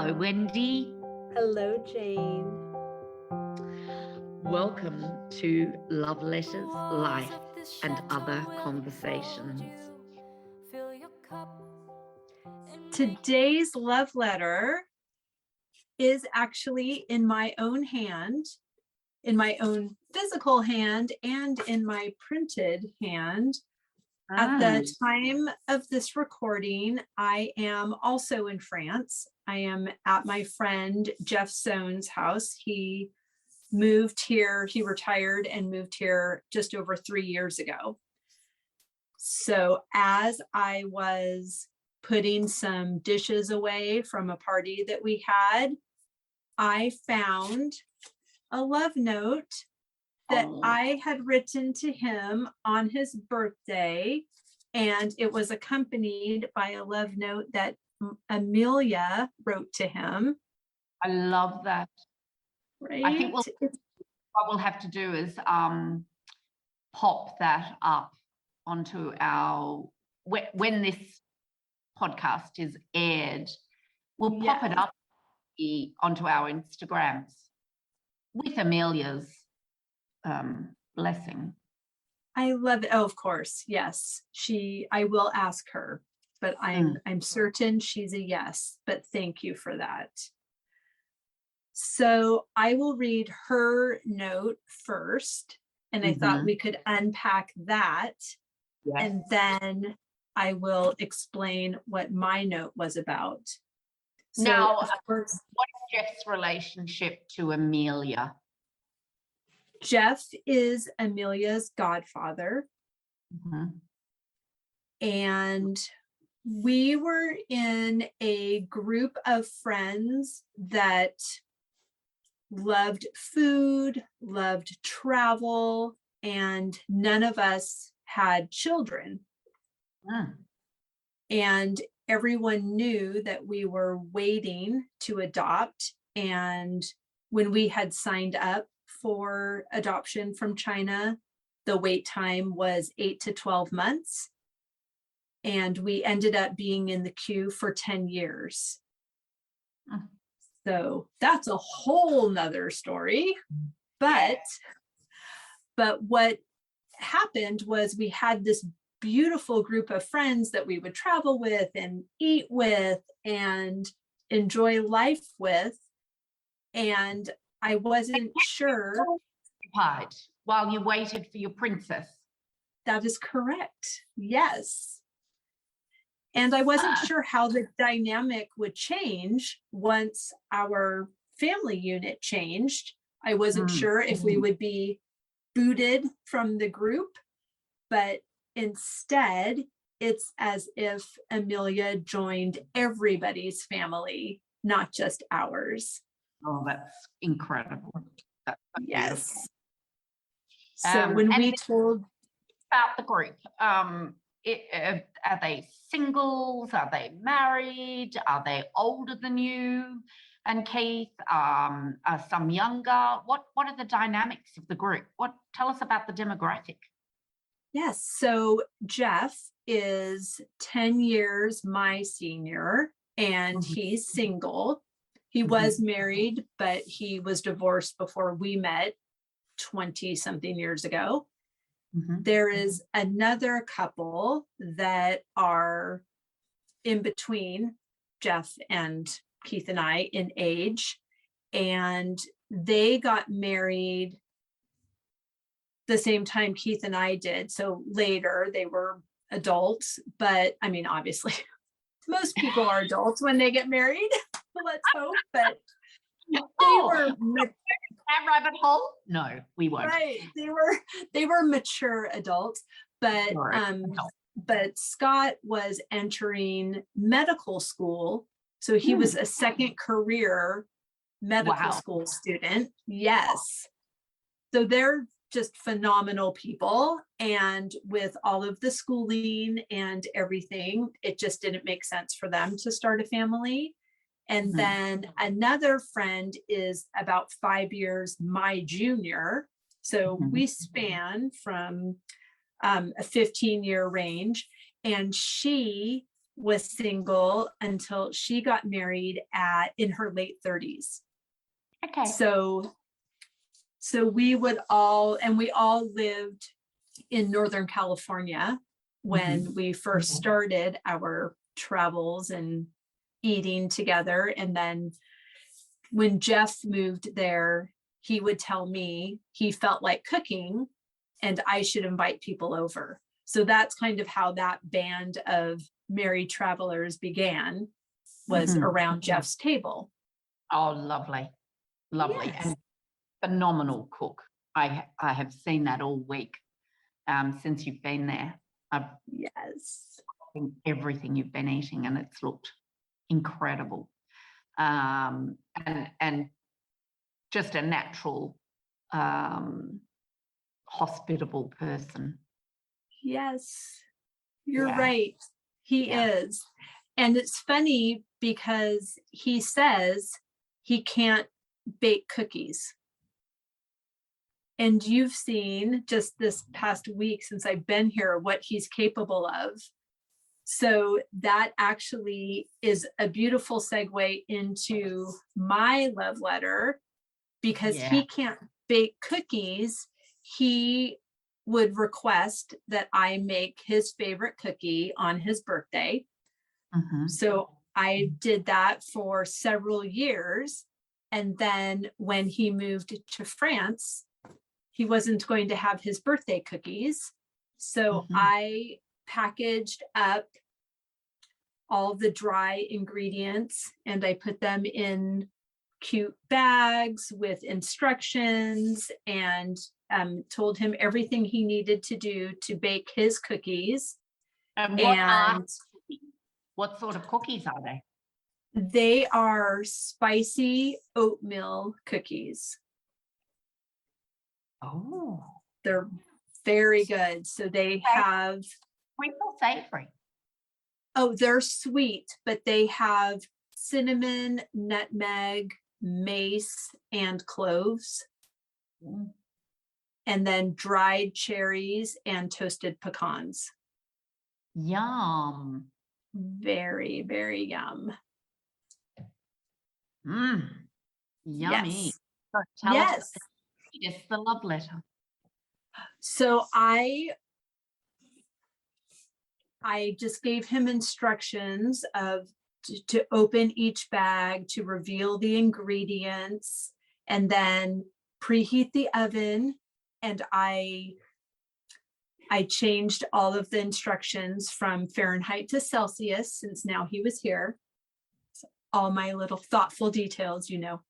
Hello, Wendy. Hello, Jane. Welcome to Love Letters, Life, and Other Conversations. Today's love letter is actually in my own hand, in my own physical hand, and in my printed hand. At the time of this recording, I am also in France. I am at my friend Jeff Sohn's house. He moved here, he retired and moved here just over 3 years ago. So as I was putting some dishes away from a party that we had, I found a love note that I had written to him on his birthday, and it was accompanied by a love note that Amelia wrote to him. I love that. Right? I think what we'll have to do is pop that up onto our, when this podcast is aired, we'll pop it up onto our Instagrams with Amelia's blessing. I love it. Oh, of course. Yes. I will ask her, but I'm certain she's a yes, but thank you for that. So I will read her note first, and I thought we could unpack that. Yes. And then I will explain what my note was about. So, now, what is Jeff's relationship to Amelia? Jeff is Amelia's godfather. And we were in a group of friends that loved food, loved travel, and none of us had children. And everyone knew that we were waiting to adopt. And when we had signed up for adoption from China, the wait time was 8 to 12 months. And we ended up being in the queue for 10 years. So that's a whole nother story. But what happened was we had this beautiful group of friends that we would travel with and eat with and enjoy life with. And I wasn't sure. While you waited for your princess. That is correct. Yes. And I wasn't sure how the dynamic would change once our family unit changed. I wasn't sure if we would be booted from the group, but instead, it's as if Amelia joined everybody's family, not just ours. Oh, that's incredible. That's so yes. Beautiful. So when we told about the group, are they singles? Are they married? Are they older than you and Keith? Are some younger? What are the dynamics of the group? Tell us about the demographic. Yes. So Jeff is 10 years my senior, and he's single. He was married, but he was divorced before we met 20 something years ago. There is another couple that are in between Jeff and Keith and I in age, and they got married the same time Keith and I did. So later, they were adults, but I mean, obviously, most people are adults when they get married. Let's hope, but they were that rabbit hole. No, we won't. Right, they were mature adults, but but Scott was entering medical school, so he was a second career medical school student. Yes, so they're just phenomenal people, and with all of the schooling and everything, it just didn't make sense for them to start a family. And then another friend is about 5 years my junior, so we span from a 15-year range, and she was single until she got married in her late 30s. Okay. So we all lived in Northern California when we first started our travels and eating together. And then when Jeff moved there, he would tell me he felt like cooking and I should invite people over. So that's kind of how that band of married travelers began, was around Jeff's table. Oh, lovely. Lovely. Yes. And phenomenal cook. I have seen that all week since you've been there. I've Yes. seen everything you've been eating and it's looked incredible. And just a natural, hospitable person. Yes, you're Yeah. right. He Yeah. is. And it's funny because he says he can't bake cookies. And you've seen just this past week since I've been here what he's capable of. So that actually is a beautiful segue into my love letter, because Yeah. he can't bake cookies. He would request that I make his favorite cookie on his birthday. So I did that for several years. And then when he moved to France, he wasn't going to have his birthday cookies. So I packaged up all the dry ingredients and I put them in cute bags with instructions and told him everything he needed to do to bake his cookies. And what sort of cookies are they? They are spicy oatmeal cookies. Oh, They're very good. So they have sweet or savory? Oh, they're sweet, but they have cinnamon, nutmeg, mace, and cloves. And then dried cherries and toasted pecans. Yum. Very, very yum. Yummy. Yes. So tell Yes. us the love letter. So I just gave him instructions of to open each bag, to reveal the ingredients, and then preheat the oven. And I changed all of the instructions from Fahrenheit to Celsius since now he was here. So all my little thoughtful details, you know.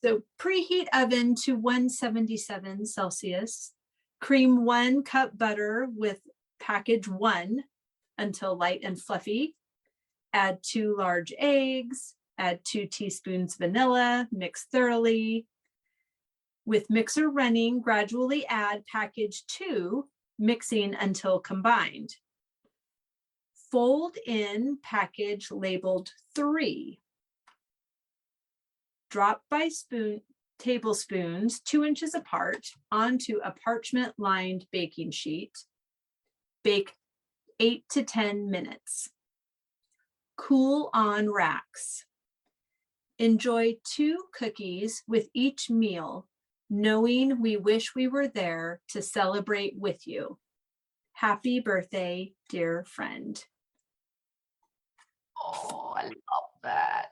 So preheat oven to 177 Celsius. Cream 1 cup butter with package 1 until light and fluffy. Add 2 large eggs. Add 2 teaspoons vanilla. Mix thoroughly. With mixer running, gradually add package 2, mixing until combined. Fold in package labeled 3. Drop by tablespoons 2 inches apart onto a parchment lined baking sheet. Bake 8 to 10 minutes. Cool on racks. Enjoy 2 cookies with each meal, knowing we wish we were there to celebrate with you. Happy birthday, dear friend. Oh, I love that.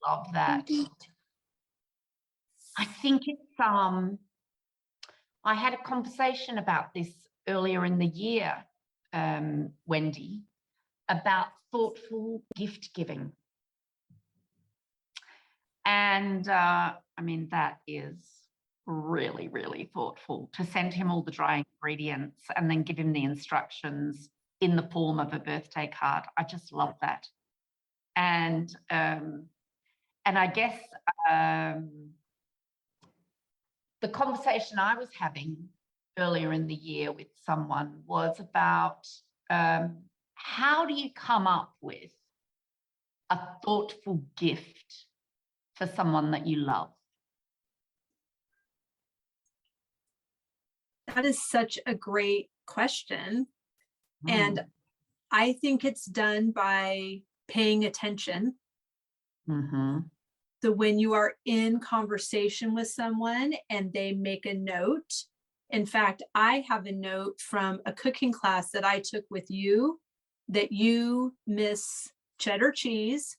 Love that. I think it's I had a conversation about this earlier in the year, Wendy, about thoughtful gift giving. And I mean, that is really, really thoughtful, to send him all the dry ingredients and then give him the instructions in the form of a birthday card. I just love that. And I guess the conversation I was having earlier in the year with someone was about how do you come up with a thoughtful gift for someone that you love? That is such a great question. And I think it's done by paying attention. Mm-hmm. So when you are in conversation with someone and they make a note, in fact, I have a note from a cooking class that I took with you that you miss cheddar cheese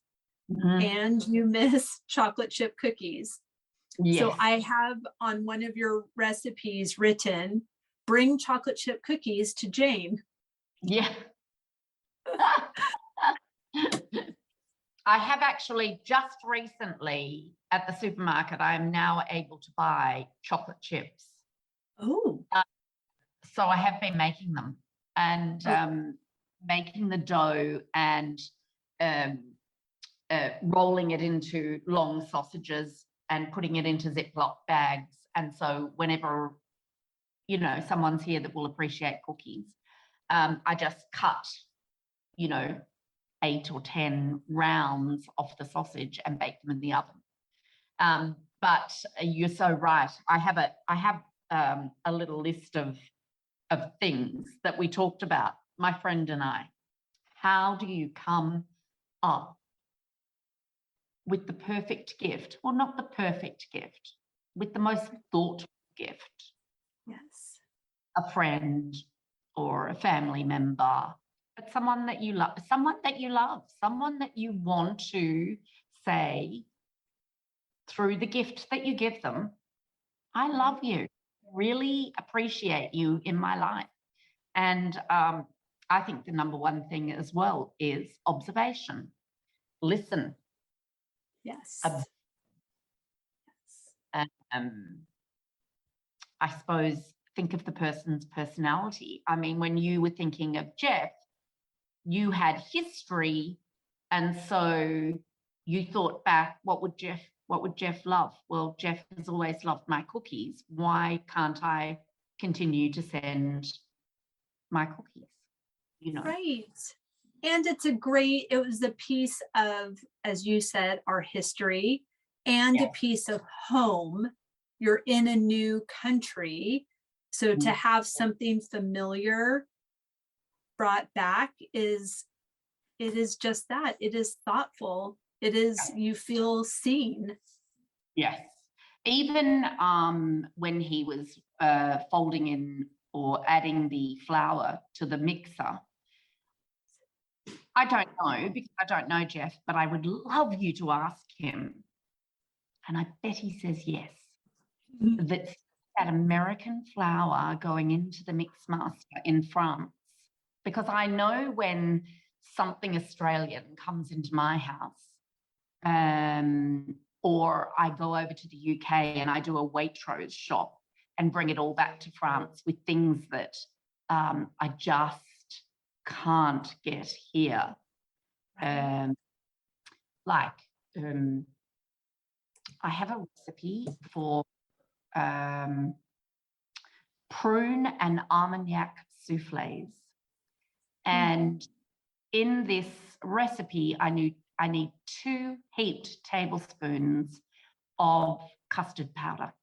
Mm-hmm. and you miss chocolate chip cookies. So Yes. I have on one of your recipes written, bring chocolate chip cookies to Jane. Yeah. I have actually just recently at the supermarket, I am now able to buy chocolate chips. Oh, So I have been making them and making the dough and um, rolling it into long sausages and putting it into Ziploc bags. And so whenever, you know, someone's here that will appreciate cookies, I just cut, you know, 8 or 10 rounds off the sausage and bake them in the oven. But you're so right. I have a little list of things that we talked about, my friend and I. How do you come up with the perfect gift? Well, not the perfect gift, with the most thoughtful gift. yes. A friend or a family member, but someone that you love, someone that you want to say through the gift that you give them, I love you, really appreciate you in my life. And I think the number one thing as well is observation. Listen. Yes. Um, I suppose think of the person's personality. I mean, when you were thinking of Jeff, you had history, and so you thought back, what would Jeff love? Well, Jeff has always loved my cookies. Why can't I continue to send my cookies? You know. Right. And it was a piece of, as you said, our history and a Yes. piece of home. You're in a new country. So to have something familiar brought back it is just that. It is thoughtful. It is, you feel seen. Yes. Even when he was folding in or adding the flour to the mixer, I don't know because I don't know Jeff, but I would love you to ask him. And I bet he says yes. That's that American flour going into the mix master in France. Because I know when something Australian comes into my house, or I go over to the UK and I do a Waitrose shop and bring it all back to France with things that I just can't get here. Like I have a recipe for prune and Armagnac souffles. And in this recipe, I need 2 heaped tablespoons of custard powder.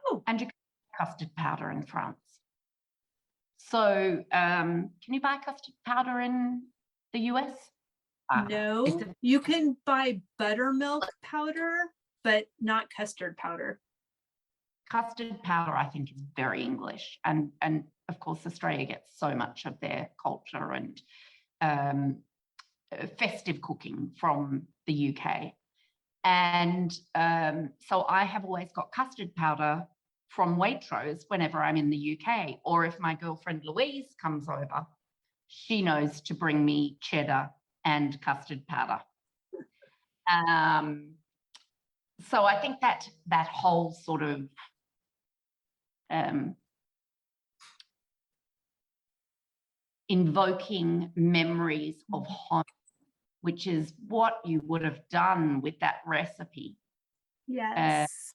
Oh. And you can buy custard powder in France. So can you buy custard powder in the US? No, you can buy buttermilk powder, but not custard powder. Custard powder, I think, is very English. And of course, Australia gets so much of their culture and festive cooking from the UK. And so I have always got custard powder from Waitrose whenever I'm in the UK. Or if my girlfriend Louise comes over, she knows to bring me cheddar and custard powder. So I think that whole sort of invoking memories of home, which is what you would have done with that recipe. Yes.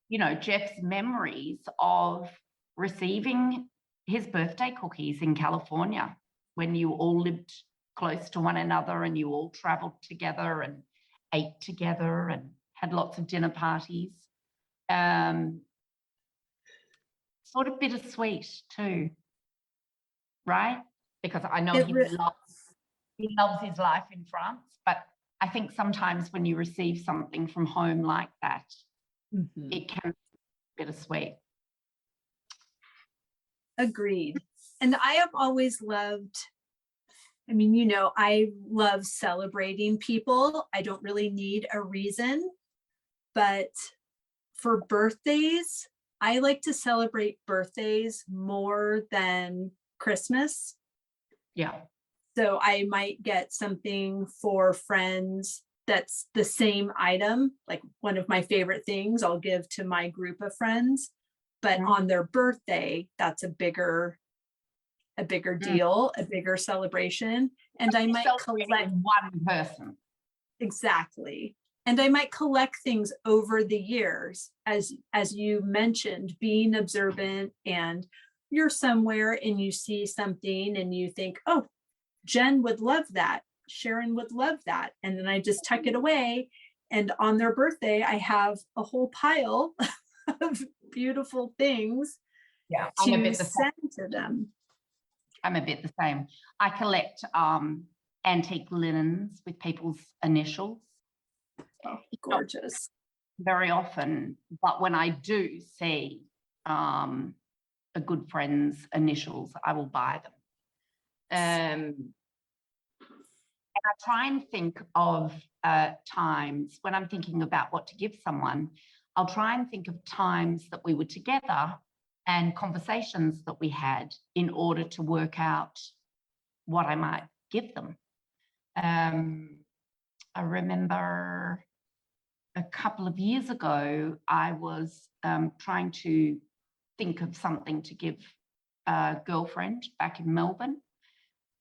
You know, Jeff's memories of receiving his birthday cookies in California when you all lived close to one another and you all traveled together and ate together and had lots of dinner parties. Sort of bittersweet too, right? because I know It he loves his life in France, but I think sometimes when you receive something from home like that, it can be bittersweet. Agreed. And I have always loved, I mean, you know, I love celebrating people. I don't really need a reason, but for birthdays, I like to celebrate birthdays more than Christmas. Yeah. So I might get something for friends that's the same item, like one of my favorite things I'll give to my group of friends. But on their birthday, that's a bigger deal, a bigger celebration. And I might collect one person. Exactly. And I might collect things over the years, as you mentioned, being observant, and you're somewhere and you see something and you think, oh, Jen would love that. Sharon would love that. And then I just tuck it away. And on their birthday, I have a whole pile of beautiful things to send to them. I'm a bit the same. I collect antique linens with people's initials. Oh, gorgeous. Very often, but when I do see a good friend's initials, I will buy them. And I try and think of times when I'm thinking about what to give someone, I'll try and think of times that we were together and conversations that we had in order to work out what I might give them. I remember a couple of years ago, I was trying to think of something to give a girlfriend back in Melbourne.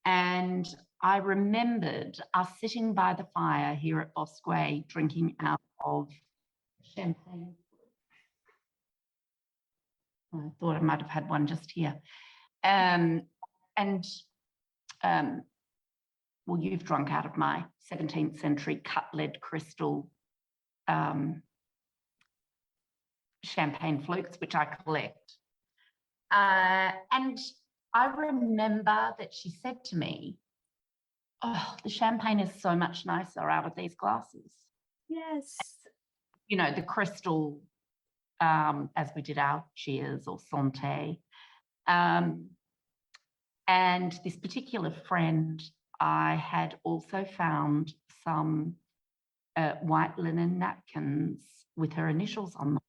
And I remembered us sitting by the fire here at Bosque, drinking out of champagne. I thought I might have had one just here. Well, you've drunk out of my 17th century cut lead crystal champagne flutes, which I collect. And I remember that she said to me, oh, the champagne is so much nicer out of these glasses. Yes. You know, the crystal, as we did our cheers or santé. And this particular friend, I had also found some white linen napkins with her initials on them.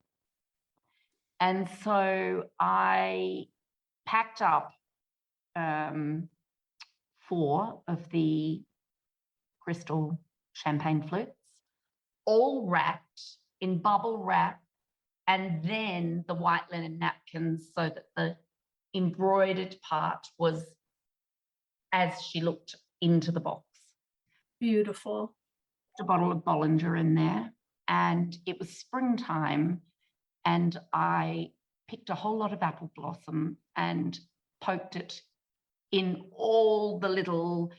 And so I packed up 4 of the crystal champagne flutes, all wrapped in bubble wrap, and then the white linen napkins so that the embroidered part was as she looked into the box. Beautiful. A bottle of Bollinger in there, and it was springtime, and I picked a whole lot of apple blossom and poked it in all the little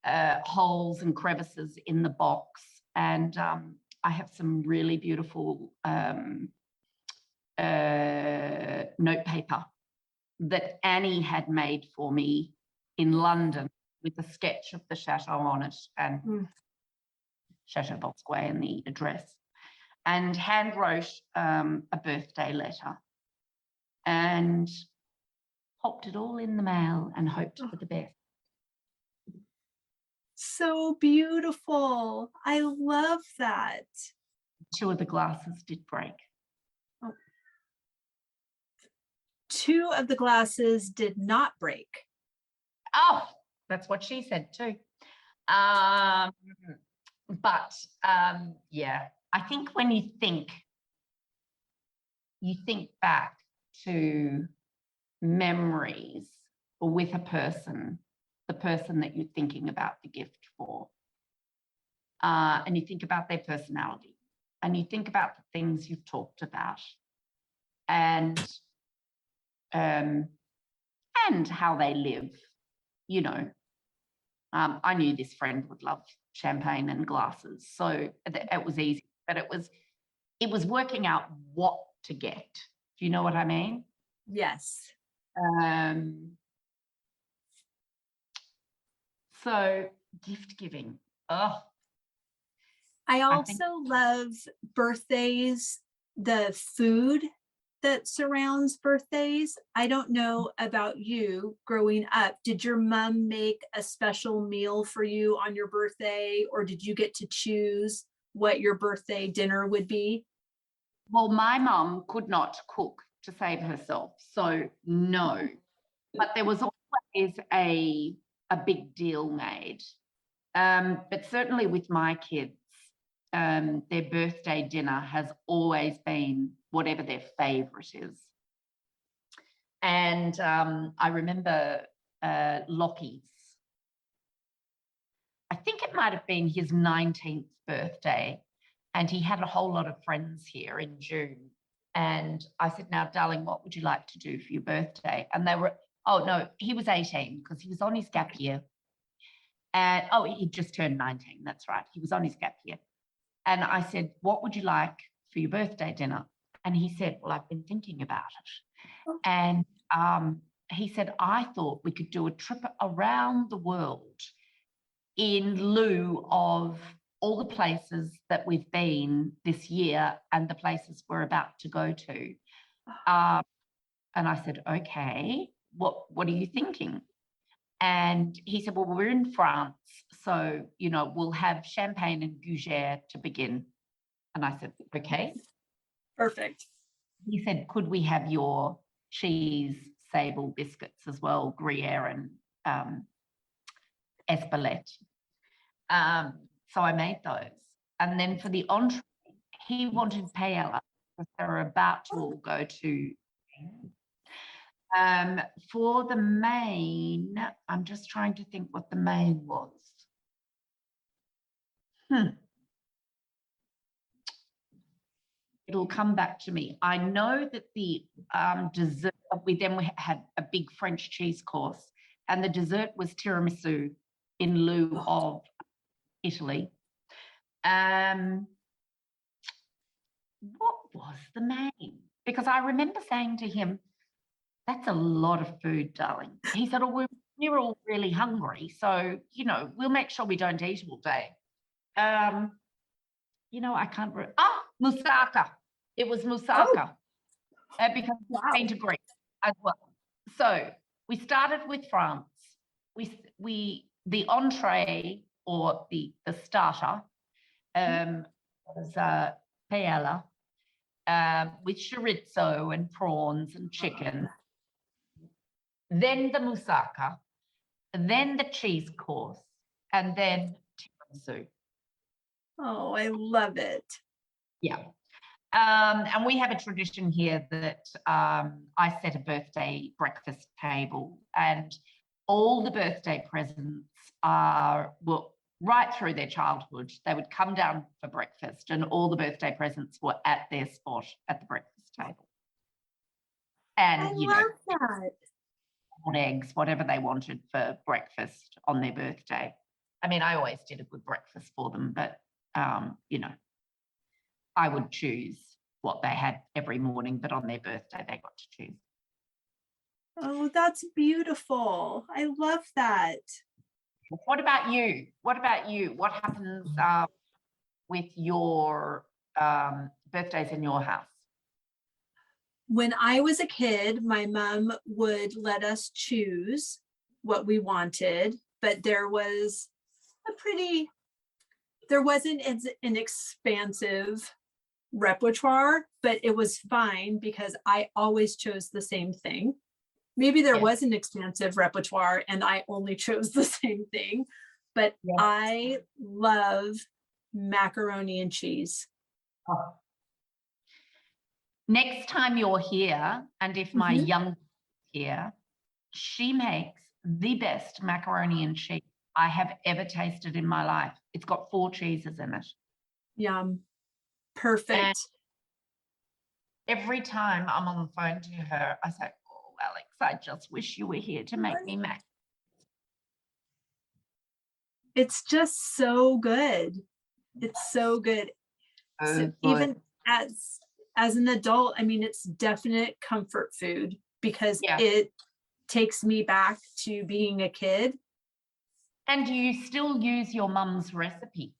holes and crevices in the box. And I have some really beautiful notepaper that Annie had made for me in London with a sketch of the chateau on it and Chateau Bosque and the address, and hand wrote a birthday letter and popped it all in the mail and hoped for the best. So beautiful. I love that. 2 of the glasses did break. Oh. 2 of the glasses did not break. Oh, that's what she said too. But yeah, I think when you think back to memories with a person, the person that you're thinking about the gift for, and you think about their personality, and you think about the things you've talked about, and how they live, you know. I knew this friend would love champagne and glasses, so it was easy, but it was working out what to get. Do you know what I mean? Yes. So gift giving. Oh, I I think also love birthdays, the food that surrounds birthdays. I don't know about you growing up. Did your mom make a special meal for you on your birthday, or did you get to choose what your birthday dinner would be? well, my mum could not cook to save herself, so no. But there was always a big deal made. But certainly with my kids, their birthday dinner has always been whatever their favourite is. And I remember Lockie's. I think it might have been his 19th birthday, and he had a whole lot of friends here in June. And I said, now, darling, what would you like to do for your birthday? And they were, oh, no, he was 18 because he was on his gap year. And, oh, he just turned 19. That's right. He was on his gap year. And I said, what would you like for your birthday dinner? And he said, well, I've been thinking about it. And he said, I thought we could do a trip around the world in lieu of all the places that we've been this year and the places we're about to go to. And I said, okay, what are you thinking? And he said, well, we're in France, so, you know, we'll have champagne and gougere to begin. And I said, okay. Perfect. He said, could we have your cheese sable biscuits as well, Gruyere and Espelette? So I made those. And then for the entree, he wanted paella because they were about to all go to. For the main, I'm just trying to think what the main was. It'll come back to me. I know that the dessert, we had a big French cheese course, and the dessert was tiramisu in lieu of Italy. What was the main? Because I remember saying to him, that's a lot of food, darling. He said, oh, we're all really hungry, so, you know, we'll make sure we don't eat all day. You know, I can't remember. Moussaka. It was moussaka because we've been to Greece as well. So we started with France. The entree or the starter was paella with chorizo and prawns and chicken. Then the moussaka, then the cheese course, and then tiramisu. Oh, I love it. Yeah. And we have a tradition here that I set a birthday breakfast table, and all the birthday presents were right through their childhood. They would come down for breakfast, and all the birthday presents were at their spot at the breakfast table. And, I love that. Eggs, whatever they wanted for breakfast on their birthday. I mean, I always did a good breakfast for them, but, you know, I would choose what they had every morning, but on their birthday, they got to choose. Oh, that's beautiful. I love that. What about you? What about you? What happens with your birthdays in your house? When I was a kid, my mom would let us choose what we wanted, but there wasn't an expansive repertoire, but it was fine because I always chose the same thing. Maybe there was an expansive repertoire and I only chose the same thing, but I love macaroni and cheese. Oh. Next time you're here, and if my young here, she makes the best macaroni and cheese I have ever tasted in my life. It's got 4 cheeses in it. Yum. Perfect. And every time I'm on the phone to her, I say, oh, Alex, I just wish you were here to make me mac. It's just so good. It's so good. So even as an adult, I mean, it's definite comfort food because it takes me back to being a kid. And do you still use your mum's recipe?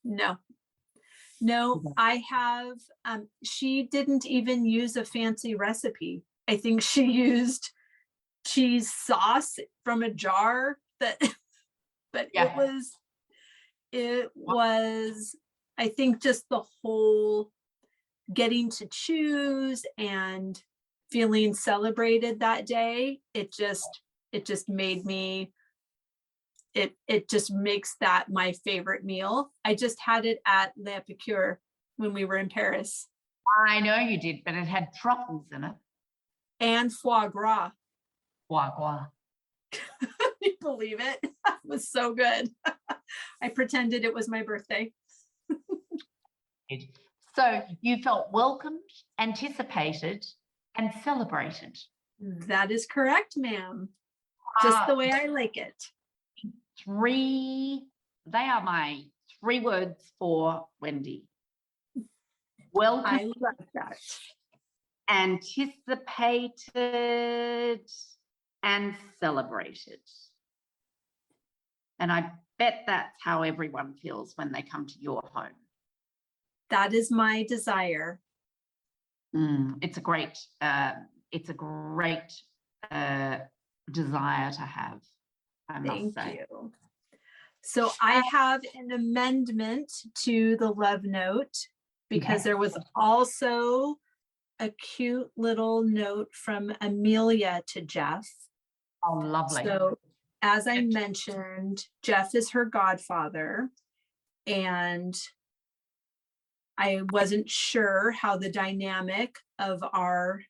No, no, I have, she didn't even use a fancy recipe. I think she used cheese sauce from a jar that, but Yeah. it was, I think just the whole getting to choose and feeling celebrated that day, it just made me, it just makes that my favorite meal. I just had it at L'Epicure when we were in Paris. I know you did, but it had truffles in it. And foie gras. Foie gras. You believe it? It was so good. I pretended it was my birthday. So you felt welcomed, anticipated, and celebrated. That is correct, ma'am. Just the way I like it. They are my 3 words for Wendy. Welcome. I love that. Anticipated and celebrated. And I bet that's how everyone feels when they come to your home. That is my desire. It's a great desire to have, I must say. Thank you. So I have an amendment to the love note because there was also a cute little note from Amelia to Jeff. Oh, lovely. So as I mentioned, Jeff is her godfather, and I wasn't sure how the dynamic of our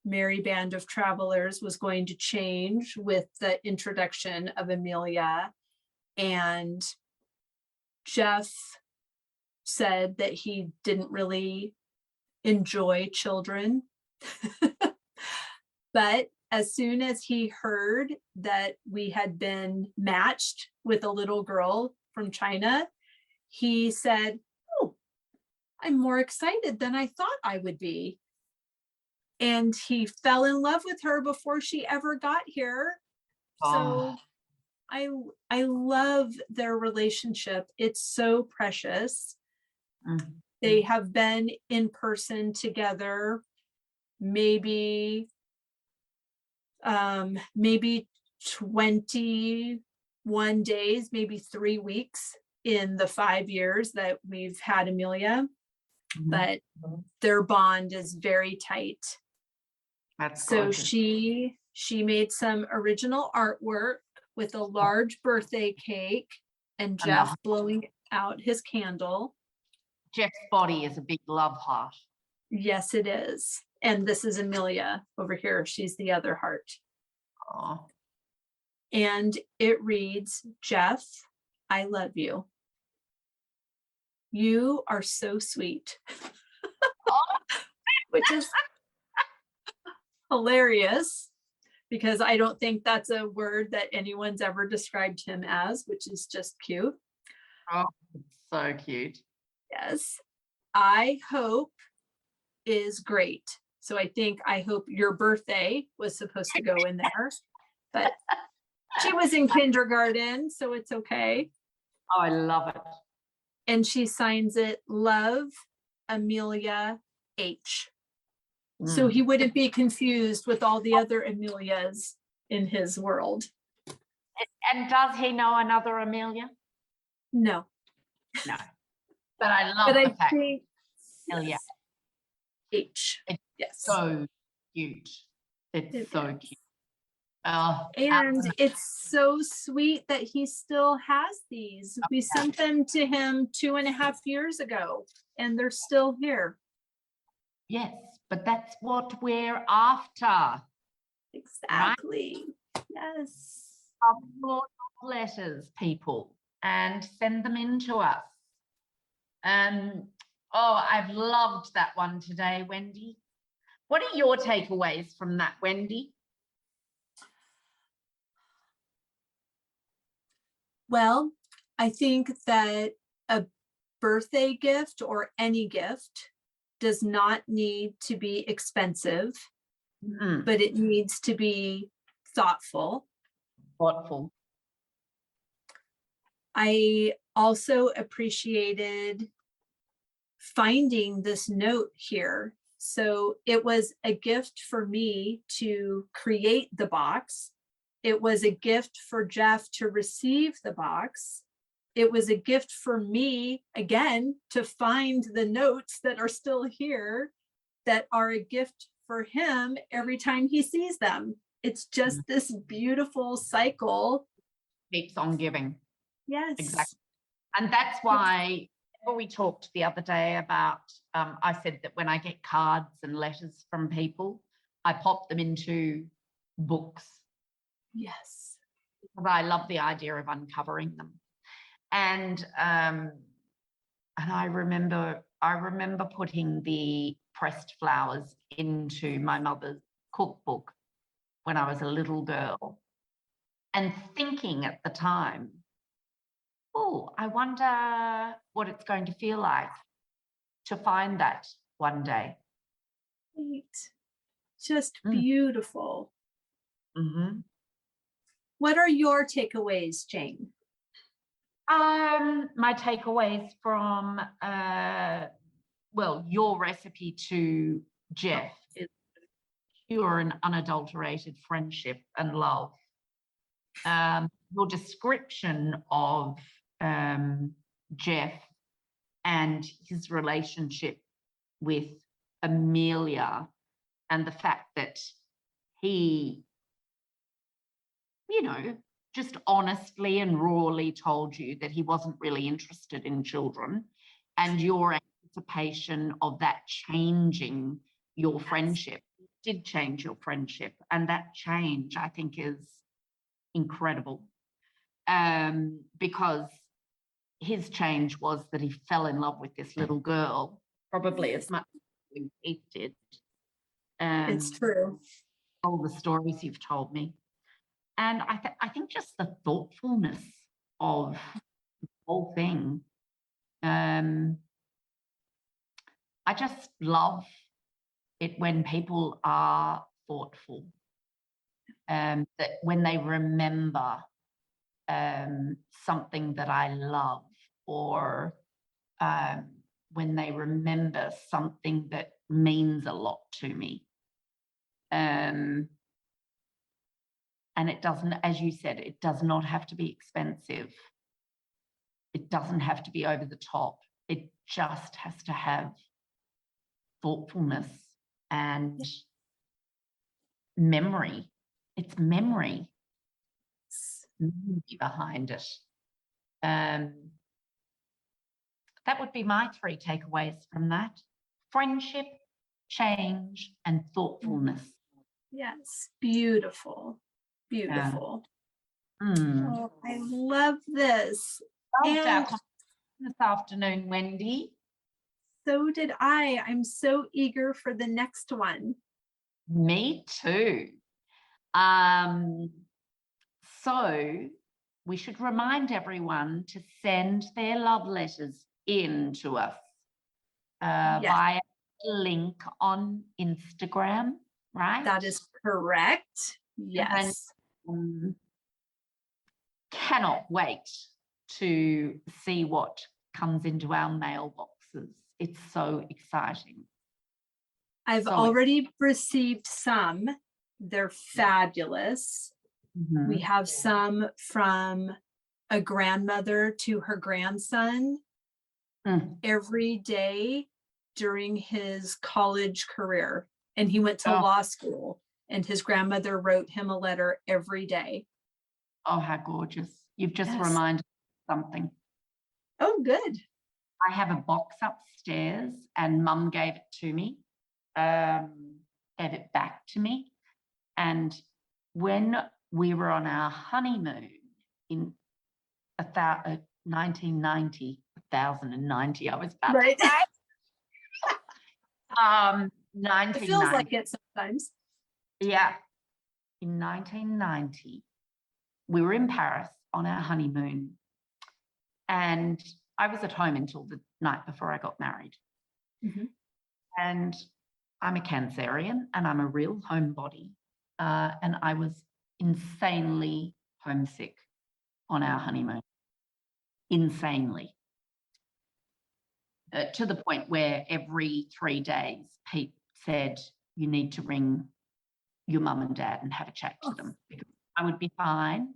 merry band of travelers was going to change with the introduction of Amelia. And Jeff said that he didn't really enjoy children. But as soon as he heard that we had been matched with a little girl from China, he said, "Oh, I'm more excited than I thought I would be." And he fell in love with her before she ever got here. So I love their relationship. It's so precious. They have been in person together maybe 21 days, maybe 3 weeks in the 5 years that we've had Amelia. But their bond is very tight. That's so gorgeous. she made some original artwork with a large birthday cake and Jeff blowing out his candle. Jeff's body is a big love heart. Yes, it is. And this is Amelia over here. She's the other heart. Oh. And it reads, "Jeff, I love you. You are so sweet." Which is hilarious because I don't think that's a word that anyone's ever described him as, which is just cute. Oh, it's so cute. Yes. I hope is great. So I hope your birthday was supposed to go in there, but she was in kindergarten, so it's okay. Oh, I love it. And she signs it, "Love, Amelia H." So he wouldn't be confused with all the other Amelias in his world. And does he know another Amelia? No. No. But I love the fact Amelia H. It's yes. So cute. It's so cute. And it's so sweet that he still has these. We sent them to him 2.5 years ago, and they're still here. Yes, but that's what we're after. Exactly. Right? Yes. Upload letters, people, and send them in to us. I've loved that one today, Wendy. What are your takeaways from that, Wendy? Well, I think that a birthday gift or any gift does not need to be expensive, but it needs to be thoughtful. I also appreciated finding this note here. So it was a gift for me to create the box. It was a gift for Jeff to receive the box. It was a gift for me, again, to find the notes that are still here that are a gift for him every time he sees them. It's just this beautiful cycle. Keeps on giving. Yes. Exactly. And that's why we talked the other day about, I said that when I get cards and letters from people, I pop them into books. Yes. Because I love the idea of uncovering them. And I remember putting the pressed flowers into my mother's cookbook when I was a little girl, and thinking at the time, oh, I wonder what it's going to feel like to find that one day. Right. Just Mm. beautiful. Mm-hmm. What are your takeaways, Jane? My takeaways from, your recipe to Jeff is pure and unadulterated friendship and love. Your description of Jeff and his relationship with Amelia, and the fact that he, just honestly and rawly told you that he wasn't really interested in children, and your anticipation of that changing your friendship did change your friendship. And that change, I think, is incredible, because his change was that he fell in love with this little girl, probably as much as he did. It's true. All the stories you've told me. And I think just the thoughtfulness of the whole thing. I just love it when people are thoughtful, that when they remember something that I love, or when they remember something that means a lot to me. And it doesn't, as you said, it does not have to be expensive. It doesn't have to be over the top. It just has to have thoughtfulness and memory. It's memory behind it. That would be my 3 takeaways from that: friendship, change, and thoughtfulness. Yes, beautiful, beautiful. Mm. Oh, I love this. Loved our And conversation this afternoon, Wendy. so did I. I'm so eager for the next one. Me too. So we should remind everyone to send their love letters in to us Yes, via a link on Instagram, right? that is correct. Yes. And cannot wait to see what comes into our mailboxes. It's so exciting. I've already received some. They're fabulous. Mm-hmm. We have some from a grandmother to her grandson every day during his college career. And he went to law school, and his grandmother wrote him a letter every day. Oh, how gorgeous. You've just reminded me of something. Oh, good. I have a box upstairs, and Mum gave it to me, gave it back to me. And when we were on our honeymoon in 1990, I was about right. to say. 1990. It feels like it sometimes. Yeah. In 1990, we were in Paris on our honeymoon, and I was at home until the night before I got married. Mm-hmm. And I'm a Cancerian, and I'm a real homebody. And I was insanely homesick on our honeymoon. insanely, to the point where every 3 days, Pete said, you need to ring your mum and dad and have a chat to them, because I would be fine.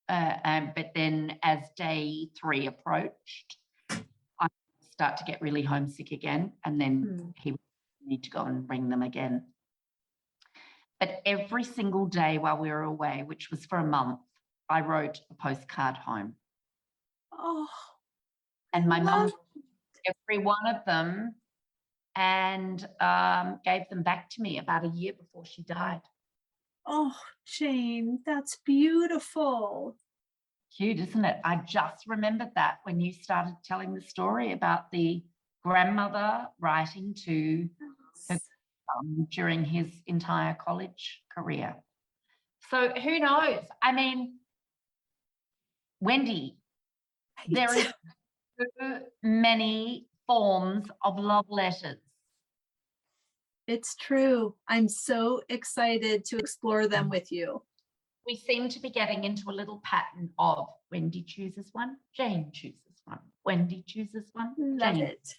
But then as day 3 approached, I start to get really homesick again, and then he would need to go and ring them again. But every single day while we were away, which was for a month, I wrote a postcard home. Oh, and my mum every one of them and gave them back to me about a year before she died. Oh, Jane, that's beautiful. Cute, isn't it? I just remembered that when you started telling the story about the grandmother writing to her son during his entire college career. So who knows? I mean, Wendy, there is so many forms of love letters. It's true. I'm so excited to explore them with you. We seem to be getting into a little pattern of Wendy chooses one, Jane chooses one, Wendy chooses one, Love Jane. it.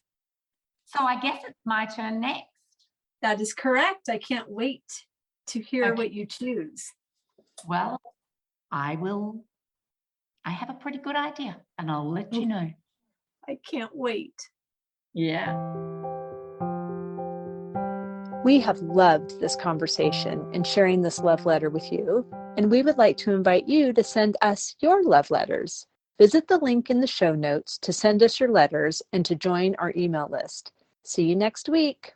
So I guess it's my turn next. That is correct. I can't wait to hear Okay. what you choose. Well, I have a pretty good idea, and I'll let you know. I can't wait. Yeah. We have loved this conversation and sharing this love letter with you, and we would like to invite you to send us your love letters. Visit the link in the show notes to send us your letters and to join our email list. See you next week.